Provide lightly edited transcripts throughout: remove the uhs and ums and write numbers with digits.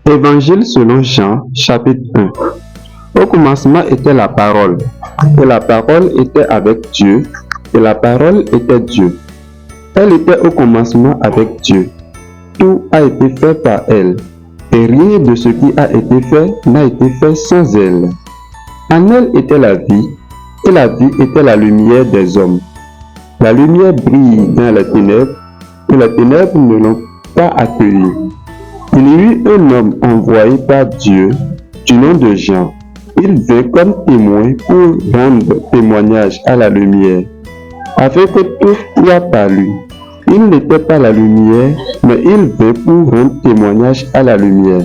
Évangile selon Jean, chapitre 1. Au commencement était la parole, et la parole était avec Dieu, et la parole était Dieu. Elle était au commencement avec Dieu. Tout a été fait par elle, et rien de ce qui a été fait n'a été fait sans elle. En elle était la vie, et la vie était la lumière des hommes. La lumière brille dans les ténèbres, et les ténèbres ne l'ont pas accueillie. Il y eut un homme envoyé par Dieu, du nom de Jean. Il vint comme témoin pour rendre témoignage à la lumière, afin que tout soit par lui. Il n'était pas la lumière, mais il vint pour rendre témoignage à la lumière.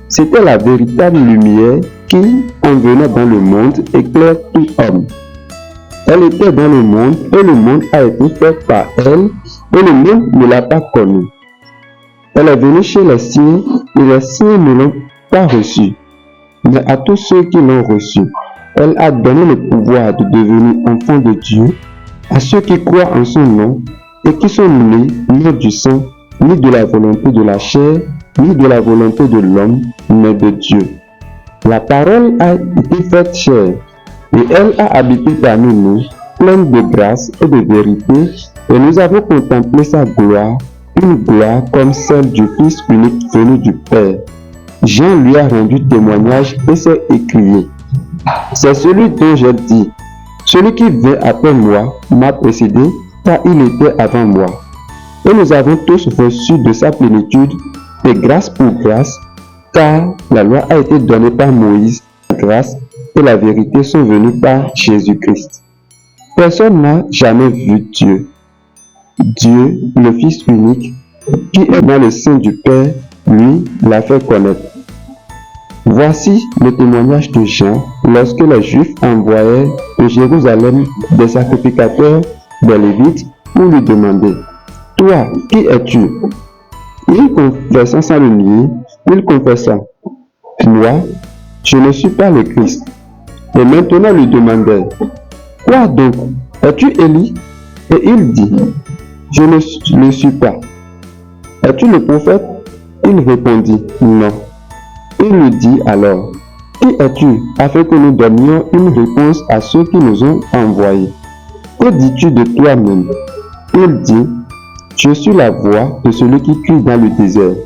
C'était la véritable lumière qui, en venant dans le monde, éclaire tout homme. Elle était dans le monde, et le monde a été fait par elle, et le monde ne l'a pas connue. Elle est venue chez les siens, et les siens ne l'ont pas reçue. Mais à tous ceux qui l'ont reçue, elle a donné le pouvoir de devenir enfants de Dieu, à ceux qui croient en son nom, et qui sont nés non du sang, ni de la volonté de la chair, ni de la volonté de l'homme, mais de Dieu. La parole a été faite chair, et elle a habité parmi nous, pleine de grâce et de vérité, et nous avons contemplé sa gloire, une gloire comme celle du Fils unique venu du Père. Jean lui a rendu témoignage et s'est écrié: c'est celui dont j'ai dit, celui qui vient après moi m'a précédé, car il était avant moi. Et nous avons tous reçu de sa plénitude, et grâce pour grâce, car la loi a été donnée par Moïse, la grâce et la vérité sont venues par Jésus-Christ. Personne n'a jamais vu Dieu. Dieu, le Fils unique, qui est dans le sein du Père, lui l'a fait connaître. Voici le témoignage de Jean lorsque les Juifs envoyaient de Jérusalem des sacrificateurs, des Lévites, pour lui demander: toi, qui es-tu? Il confessa sans le nier, il confessa: moi, je ne suis pas le Christ. Et maintenant lui demandait: quoi donc? Es-tu Élie? Et il dit: je ne le suis pas. Es-tu le prophète? Il répondit: non. Il lui dit alors: qui es-tu, afin que nous donnions une réponse à ceux qui nous ont envoyés? Que dis-tu de toi-même? Il dit: je suis la voix de celui qui crie dans le désert.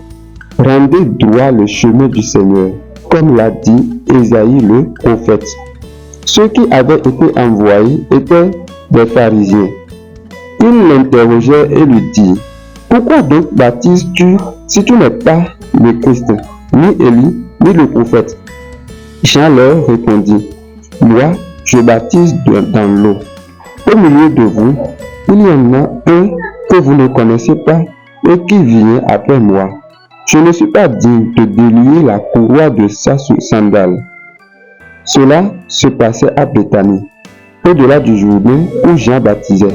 Rendez droit le chemin du Seigneur, comme l'a dit Ésaïe le prophète. Ceux qui avaient été envoyés étaient des pharisiens. Il l'interrogeait et lui dit: pourquoi donc baptises-tu si tu n'es pas le Christ, ni Élie, ni le prophète? Jean leur répondit: moi, je baptise dans l'eau. Au milieu de vous, il y en a un que vous ne connaissez pas et qui vient après moi. Je ne suis pas digne de délier la courroie de sa sandale. Cela se passait à Béthanie, au-delà du Jourdain où Jean baptisait.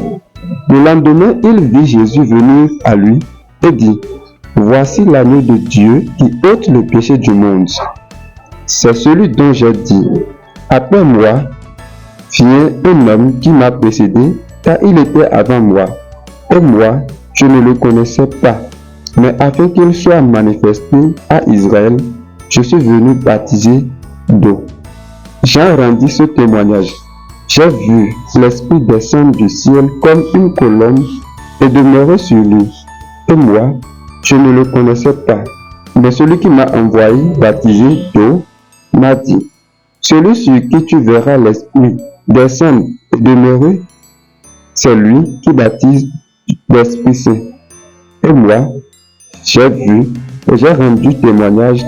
Le lendemain, il vit Jésus venir à lui et dit: voici l'agneau de Dieu qui ôte le péché du monde. C'est celui dont j'ai dit: après moi vient un homme qui m'a précédé, car il était avant moi. Et moi, je ne le connaissais pas. Mais afin qu'il soit manifesté à Israël, je suis venu baptiser d'eau. Jean rendit ce témoignage: j'ai vu l'Esprit descendre du ciel comme une colombe et demeurer sur lui. Et moi, je ne le connaissais pas. Mais celui qui m'a envoyé baptiser d'eau m'a dit: celui sur qui tu verras l'Esprit descendre et demeurer, c'est lui qui baptise d'Esprit Saint. Et moi, j'ai vu et j'ai rendu témoignage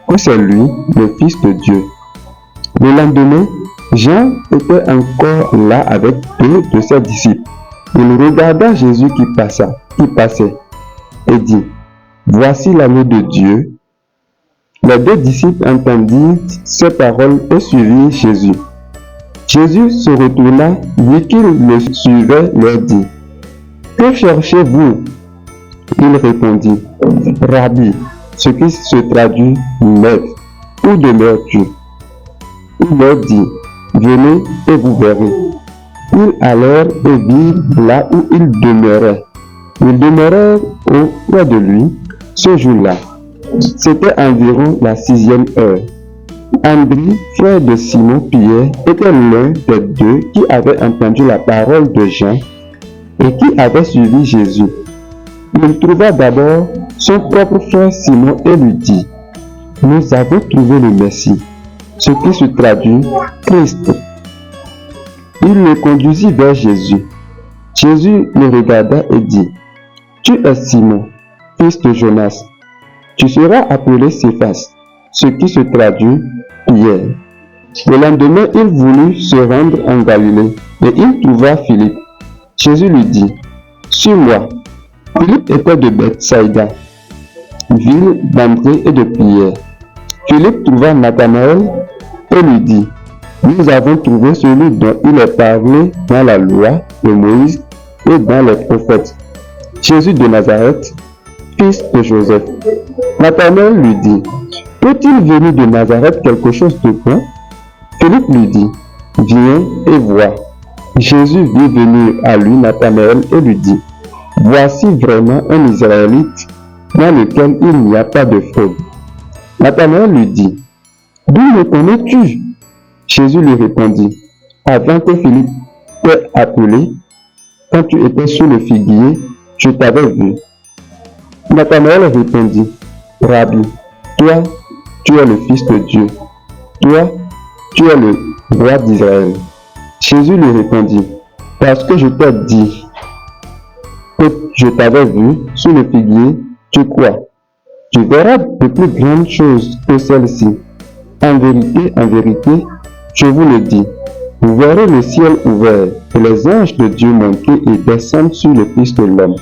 que c'est lui, le Fils de Dieu. Le lendemain, Jean était encore là avec deux de ses disciples. Il regarda Jésus qui passait, et dit: voici l'agneau de Dieu. Les deux disciples entendirent ces paroles et suivirent Jésus. Jésus se retourna, vit qu'ils le suivaient, leur dit: que cherchez-vous? Il répondit: Rabbi, ce qui se traduit maître, où demeures-tu? Il leur dit: venez et vous verrez. Ils allèrent et virent là où il demeurait. Ils demeurèrent auprès de lui ce jour-là. C'était environ la 6e heure. André, frère de Simon-Pierre, était l'un des deux qui avait entendu la parole de Jean et qui avait suivi Jésus. Il trouva d'abord son propre frère Simon et lui dit: « Nous avons trouvé le Messie », ce qui se traduit Christ. Il le conduisit vers Jésus. Jésus le regarda et dit: « Tu es Simon, fils de Jonas. Tu seras appelé Céphas, ce qui se traduit Pierre. » Le lendemain, il voulut se rendre en Galilée et il trouva Philippe. Jésus lui dit: « Suis-moi. » Philippe était de Bethsaïda, ville d'André et de Pierre. Philippe trouva Nathanaël et lui dit: « Nous avons trouvé celui dont il est parlé dans la loi de Moïse et dans les prophètes, Jésus de Nazareth, fils de Joseph. » Nathanaël lui dit: « Peut-il venir de Nazareth quelque chose de bon? » Philippe lui dit: « Viens et vois. » Jésus vit venir à lui Nathanaël et lui dit: « Voici vraiment un Israélite dans lequel il n'y a pas de fraude. » Nathanaël lui dit: « D'où me connais-tu? » Jésus lui répondit: « Avant que Philippe t'ait appelé, quand tu étais sous le figuier, je t'avais vu. » Nathanaël répondit: « Rabbi, toi, tu es le Fils de Dieu. Toi, tu es le roi d'Israël. » Jésus lui répondit: « Parce que je t'ai dit que je t'avais vu sous le figuier, tu crois. Tu verras de plus grandes choses que celles-ci. En vérité, je vous le dis, vous verrez le ciel ouvert et les anges de Dieu monter et descendre sur le Fils de l'homme. »